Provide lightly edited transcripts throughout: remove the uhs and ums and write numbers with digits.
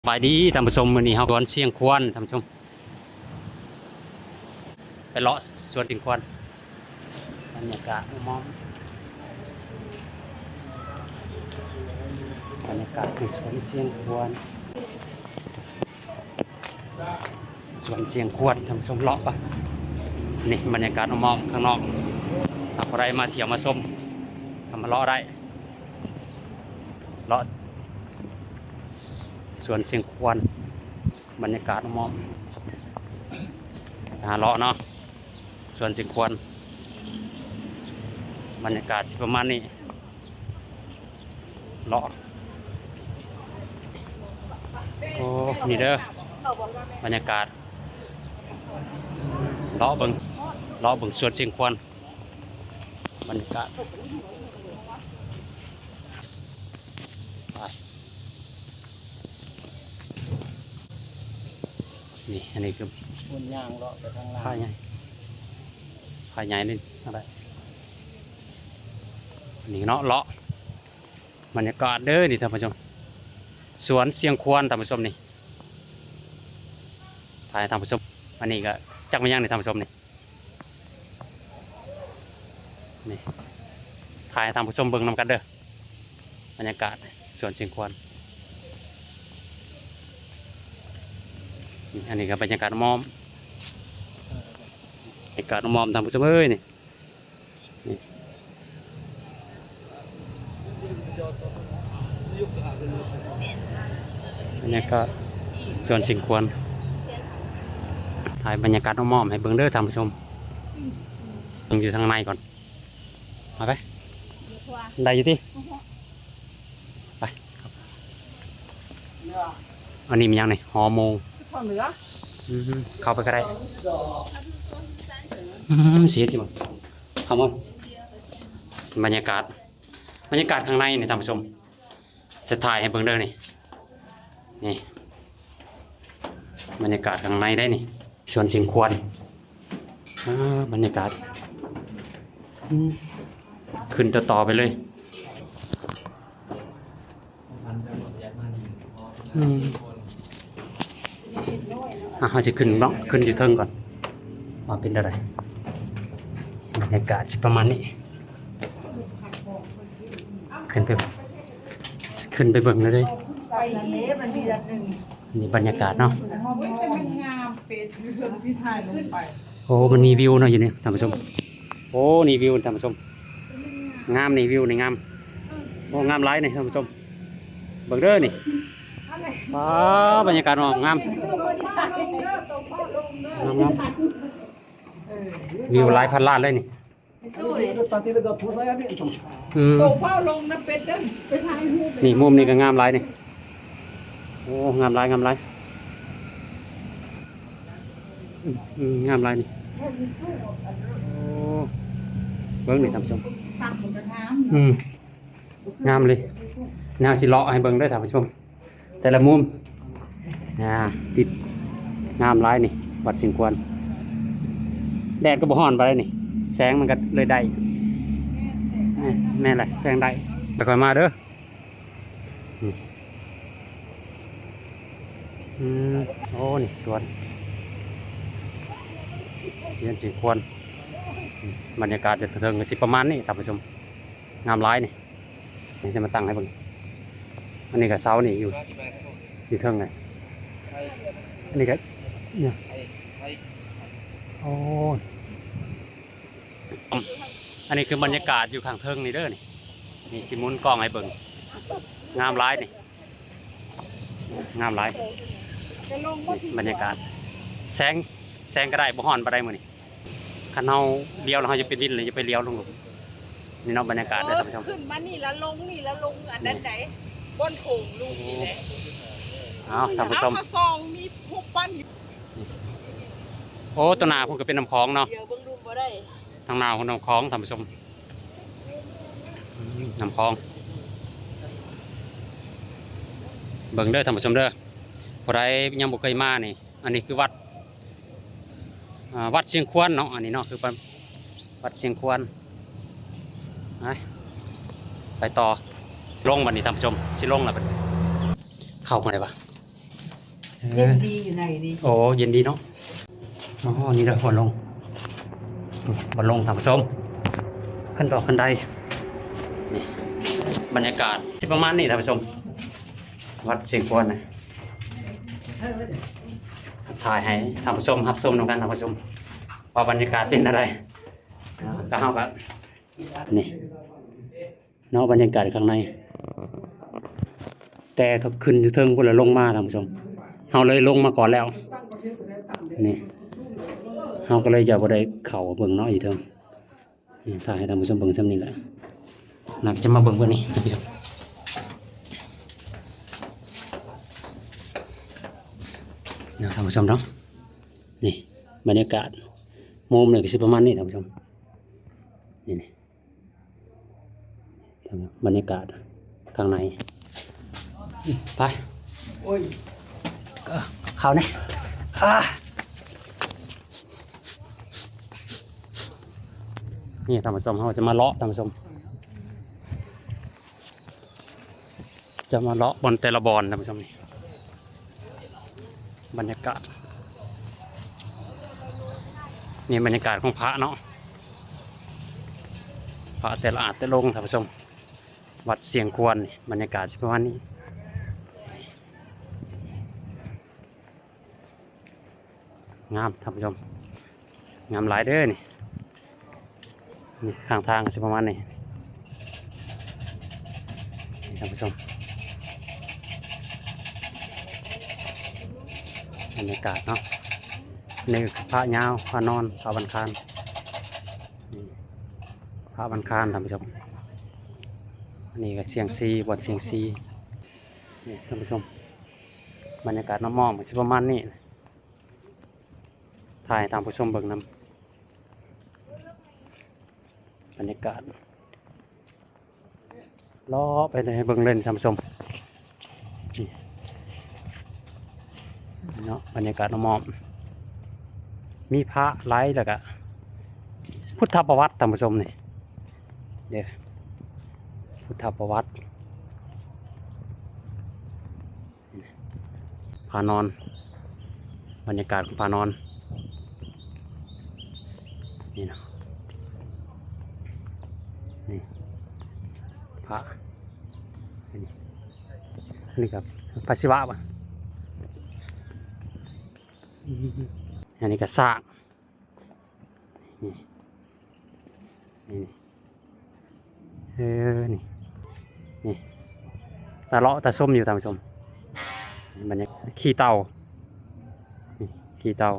สบายดีท่านผู้ชมมื้อนี้เฮาสวนเชียงควรท่านผู้ชมไปเลาะสวนเชียงควรบรรยากาศมอมบรรยากาศของสวนเชียงควรสวนเชียงควรท่านผู้ชมเลาะปะนี่บรรยากาศมอมข้างนอกถ้าใครมาเที่ยวมาชมทำมาเลาะได้เลาะสวนเชียงควรบรรยากาศมอมเลาะเนาะสวนเชียงควรบรรยากาศประมาณนี้เลาะโอ้นี่เด้อบรรยากาศเลาะเบิ่งสวนเชียงควรบรรยากาศนี่อันนี้คือพุ่นย่างเลาะไปทางล่างผ้าใหญ่นี่อะไรนี่เนาะเลาะบรรยากาศเด้อนี่ท่านผู้ชมสวนเชียงควรท่านผู้ชมนี่ถ่ายท่านผู้ชมอันนี้ก็จักไม่ย่างนี่ท่านผู้ชมนี่ถ่ายท่านผู้ชมเบิ่งนำกันเด้อบรรยากาศสวนเชียงควรอันนี้ก็บรรยากาศมอมบรรยากาศมอมทำผู้ชมเอ้ยนี่บรรยากาศสวนเชียงควรถ่ายบรรยากาศมอมให้เบิ่งเด้อท่านผู้ชมต้องอยู่ทางในก่อนมาไปได้อยู่ที่ไปอันนี้มียังไงฮอร์โมนเข้าไปก็ได้เสียที่มั้งเข้ามาบรรยากาศข้างในนี่ท่านผู้ชมจะถ่ายให้เบิ่งเด้อนี่บรรยากาศข้างในได้นี่สวนเชียงควรบรรยากาศขึ้นต่อไปเลยเราจะขึ้นเนาะขึ้นอยู่เทิงก่อนว่าเป็นอะไรบรรยากาศประมาณนี้ขึ้นไปเบิ่งเลยนี่บรรยากาศเนาะโอ้มันมีวิวเนาะอยู่นี่ท่านผู้ชมโอ้นี่วิวท่านผู้ชมงามนี่วิวนี่งามโอ้งามหลายนี่ท่านผู้ชมเบิ่งเด้อนี่บรรยากาศงามวิวหลายพันล้านเลยนี่นี่มุมนี้ก็งามหลายนี่โอ้งามหลายงามหลายนี่โอ้เบิ่งนี่ท่านผู้ชมงามเลยแนวสิเลาะให้เบิ่งได้ท่านผู้ชมแต่ละมุมติดงามหลายนี่วัดเชียงควรแดดก็บ่ฮ้อนไปเลยนี่แสงมันก็เลยได้แม่นแหละแสงได้ค่อยมาเด้อโอ้นี่สวนเชียงควรบรรยากาศจะเทิงสิประมาณนี้ท่านผู้ชมงามหลายนี่จะมาตั้งให้เบิ่งอันนี้ก็เสานี่อยู่เทิงไงอันนี้ก็เนี่ยโอ้อันนี้คือบรรยากาศอยู่ข้างเทิงนี่เด้อนี่สิมุนกล้องให้เบิ่งงามหลายนี่งามหลายบรรยากาศแสงก็ได้บ่ฮ้อนบ่ได้มื้อนี้คันเฮาเลี้ยวแล้วเฮาจะไปดินหรือจะไปเลี้ยวลงหลุมนี่เนาะบรรยากาศเด้อท่านผู้ชมขึ้นมานี่แล้วลงอันนั้นไหนบนโถงลูกนี่แหละท่านผู้ชมมาซองมีพวกปั้นโอ้ตัวหนาผมก็เป็นน้ำคลองเนาะเดี๋ยวเบิ่งดูบ่ได้ทางนาของน้ำคลองท่านผู้ชมน้ำคลองเบิ่งเด้อท่านผู้ชมเด้อผู้ใดยังบ่เคยมานี่อันนี้คือวัดเชียงควรเนาะอันนี้เนาะคือวัดเชียงควรไปต่อลงบัดนี้ท่านผู้ชมสิลงแล้วบัดนี้เข้ามาได้ปะ เย็นดีอยู่ในนี่ โอ้เย็นดีเนาะอ๋อนี่เด้อบอลลงบอลลงท่านผู้ชมขึ้นดอกขึ้นไดนี่บรรยากาศที่ประมาณนี้ท่านผู้ชมวัดเชียงควรนะถ่ายให้ท่านผู้ชมรับชมนำกันท่านผู้ชมว่าบรรยากาศเป็นอะไรก็เฮากันนี่เนาะบรรยากาศข้างในแต่เขาขึ้นอยู่เทิงพุ่นแล้วลงมาท่านผู้ชมเฮาเลยลงมาก่อนแล้วนี่เฮาก็เลยจะบ่ได้เข้าเบิ่งเนาะอยู่เทิงนี่ถ่ายให้ท่านผู้ชมเบิ่งซ้ำนี่แหละน่าจะมาเบิ่งเพิ่นนี่ท่านผู้ชมนะท่านผู้ชมเนาะนี่บรรยากาศมุมนี่ก็สิประมาณนี้ท่านผู้ชมนี่บรรยากาศข้างในไปโอ้ยเข้าเนี่ยนี่ท่านผู้ชมเราจะมาเลาะท่านผู้ชมจะมาเลาะบนแต่ละบอนท่านผู้ชมนี่บรรยากาศนี่บรรยากาศของพระเนาะพระแต่ละอาจแต่ลงท่านผู้ชมวัดเสียงควรบรรยากาศประมาณนี้งามท่านผู้ชมงามหลายเด้อนี่ข้างทางประมาณนี้ท่านผู้ชมบรรยากาศเนาะนี่พระยาวพระนอนพระบันคานพระบันคานท่านผู้ชมนี่ก็เสียงซีบทเสียงซีนี่ท่านผู้ชมบรรยากาศน้ำมอมประมาณนี้ถ่ายท่านผู้ชมเบิ่งนำบรรยากาศล้อไปเลยเบิ่งเล่นท่านผู้ชมนี่เนาะบรรยากาศน้ำมอมมีพระไร้แล้วก็พุทธประวัติท่านผู้ชมนี่เดี๋ยวพุทธประวัติพานอนบรรยากาศของพานอนนี่นะนี่พระนี่ครับพระศิวะป่ะอันนี้ก็สร้างนี่นี่นี่ตาเลาะตาส้มอยู่ท่านผู้ชมมันเนี่ยขี้เต่านี่ขี้เต่า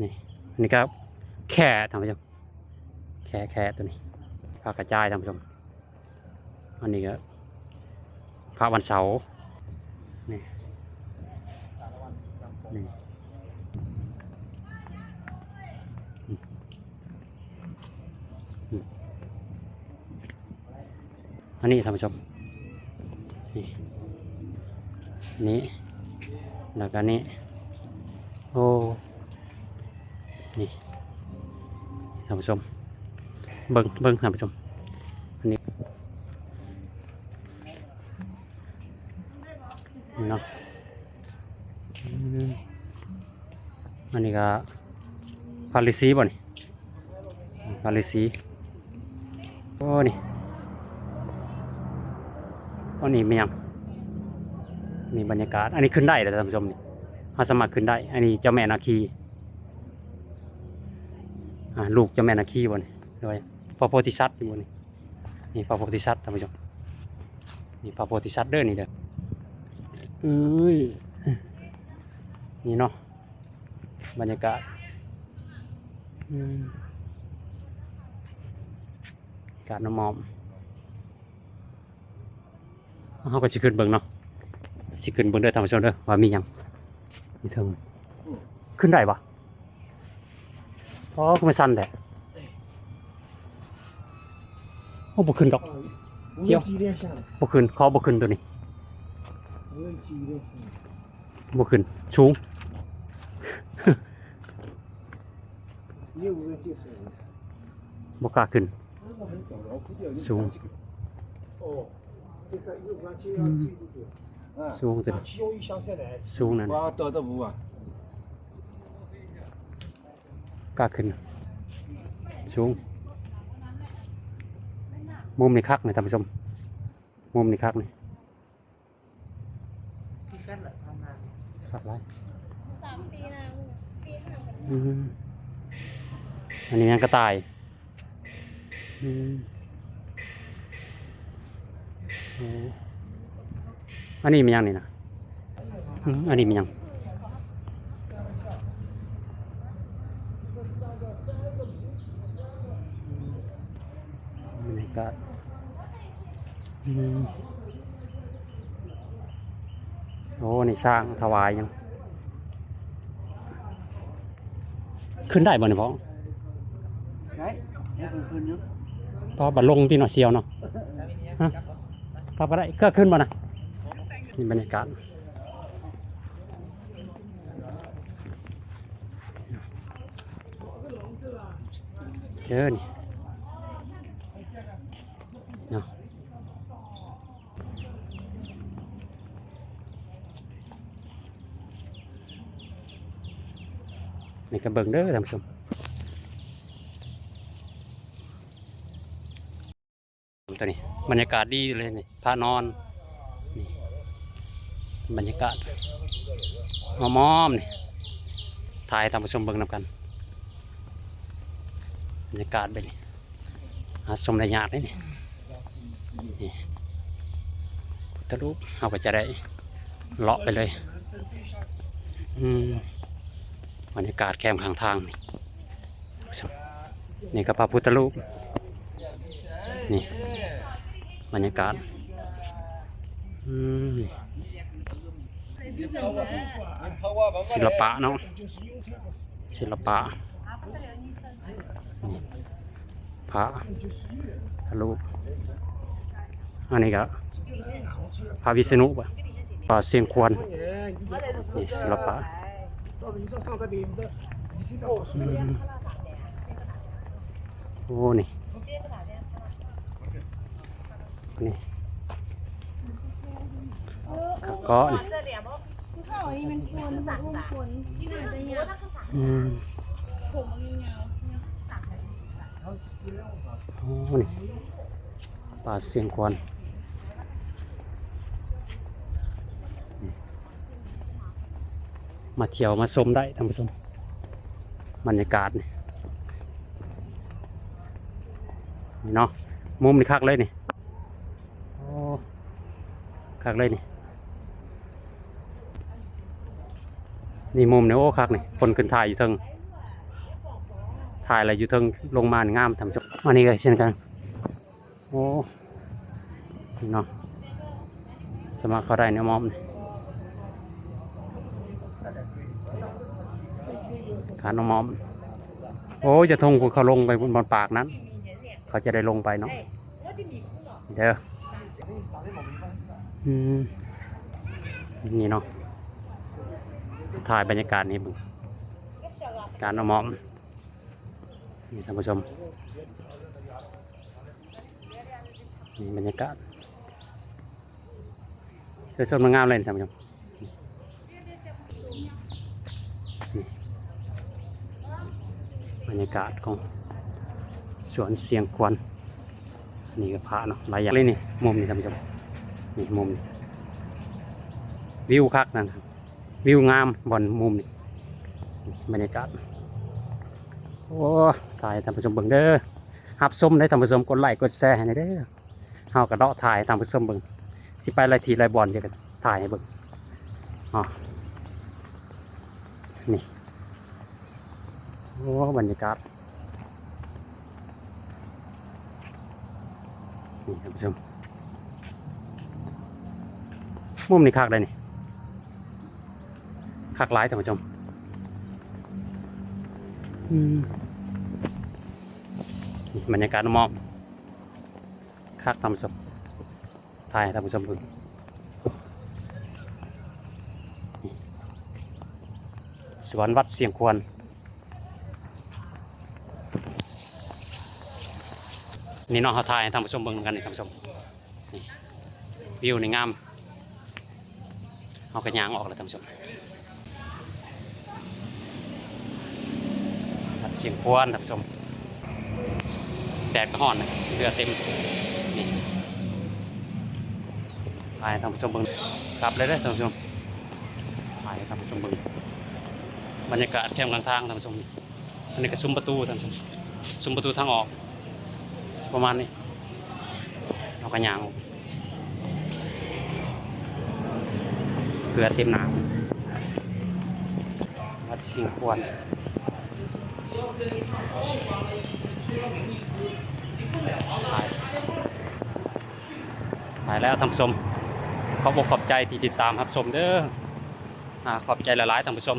นี่อันนี้ก็แค่ท่านผู้ชมแค่ตัวนี้พระกระจายท่านผู้ชมอันนี้ก็พระวันเสาร์นี่นี่อันนี้ท่านผู้ชมนี่แล้วก็นี่โอ้นี่ท่านผู้ชมเบิ่งท่านผู้ชมอันนี้เนาะอันนี้ก็พาลิซีบ่นี่พาลิซีโอ้นี่อันนี้ไม่ยังนี่บรรยากาศอันนี้ขึ้นได้เลยท่านผู้ชมนี่เขาสมัครขึ้นได้อันนี้เจ้าแม่นาคีลูกเจ้าแม่นาคีบนด้วยพระโพธิสัตว์อยู่บนนี่พระโพธิสัตว์ท่านผู้ชมนี่พระโพธิสัตว์เด้อนี่เด้อนี่เนาะบรรยากาศการน้ำมอมเขาก็จะขึ้นเบิ่งเนาะสิขึ้นเบิ่งเด้อท่านผู้ชมเด้อว่ามีหยังมีเทิงขึ้นได้ปะอ๋อก็ไม่สั้นแต่โอ้บ่ขึ้นดอกเจียวบ่ขึ้นขอบ่ขึ้นตัวนี้บ่ขึ้นสูง บ่กล้าขึ้นสูง สูงตัวสูงนั่น 哇，多的不啊？ กล้าขึ้นสูงมุมนี่คักนี่ท่านผู้ชมมุมนี่คักนี่คักไรอันนี้ยังกระต่ายอันนี้มียังนี่นะอันนี้มียังบรรยากาศโอ้นี่สร้างถวายยังขึ้นได้บ่เนี่ยพ่อ Đấy, em hơn nữa. พอบัดลงที่หน่อยเซียวเนาะฮะพอไปได้ก็ขึ้นมานะนี่บรรยากาศเดินเนาะนี่ก็เบิ่งเด้อท่านผู้ชมตัวนี้บรรยากาศดีเลยนี่พานอนนี่บรรยากาศมอมๆนี่ถ่ายท่านผู้ชมเบิ่งนำกันบรรยากาศแบบนี้หาชมได้ยากเลยนี่นี่พุทธรูปเราก็จะได้เลาะไปเลยบรรยากาศแคมข้างทางนี่นี่ก็พระพุทธรูปนี่บรรยากาศศิลปะเนาะศิลปะนี่พระรูปอันนี้ก็พระวิษณุป่ะพระเสียงควรนี่ศิลปะโอ้นี่นี่ก็นี่มันควรสักควรที่ไหนจะยาวผมมันยาวสัก โอ้นี่ป่าเสียงควรมาเที่ยวมาชมได้ท่านผู้ชมบรรยากาศนี่เนาะมุมนี่คักเลยนี่โอ้คักเลยนี่นี่มุมเนี่ยโอ้คักนี่คนขึ้นถ่ายอยู่เทิงถ่ายอะไรอยู่เทิงลงมานี่งามท่านผู้ชมอันนี้ก็เช่นกันโอ้เนาะสมัครเขาได้เนี่ยมอมนี่การน้องมอมโอ้จะทงเขาลงไปบนปากนั้นเขาจะได้ลงไปเนาะเด้อนี่เนาะถ่ายบรรยากาศนี้บึงการน้องมอมนี่ท่านผู้ชมนี่บรรยากาศสวยๆงามเลยท่านผู้ชมบรรยากาศของสวนเสียงควรนี่ก็พระเนาะหลายอย่างเลยนี่มุมนี่ท่านผู้ชมนี่มุมนี่วิวคักนั่นครับวิวงามบนมุมนี่บรรยากาศโอ้ถ่ายท่านผู้ชมเบิ่งเด้อหับส้มได้ท่านผู้ชมกดไลค์กดแชร์ให้เด้อเฮากระเดาะถ่ายท่านผู้ชมเบิ่งสิไปไรทีไรบอลจะถ่ายให้เบิ่งอ๋อนี่โอ้บรรยากาศนี่ท่านผู้ชมมุมนี้คักเลยนี่คักหลายท่านผู้ชมนี่บรรยากาศมองคักท่านผู้ชมถ่ายให้ท่านผู้ชมดูสวนวัดเสียงควรนี่เนาะเขาถ่ายให้ท่านผู้ชมเบิ่งกันนี่ท่านผู้ชมนี่วิวนี่งาม เอากระยางออกแล้วท่านผู้ชมวัดเชียงพวนท่านผู้ชมแดดก็ร้อนนะเรือเต็มนี่ไปท่านผู้ชมเบิ่งกลับเลยเด้อท่านผู้ชมไปท่านผู้ชมเบิ่งบรรยากาศแคมป์กลางทางท่านผู้ชมอันนี้ก็ซุ้มประตูท่านผู้ชมซุ้มประตูทางออกประมาณนี้เอากระยางออกเพื่อเต็มหนาวัดเชียงพวนถ่ายแล้วท่านผู้ชมขอบอกขอบใจที่ติดตามรับชมเด้อขอบใจหลายๆท่านผู้ชม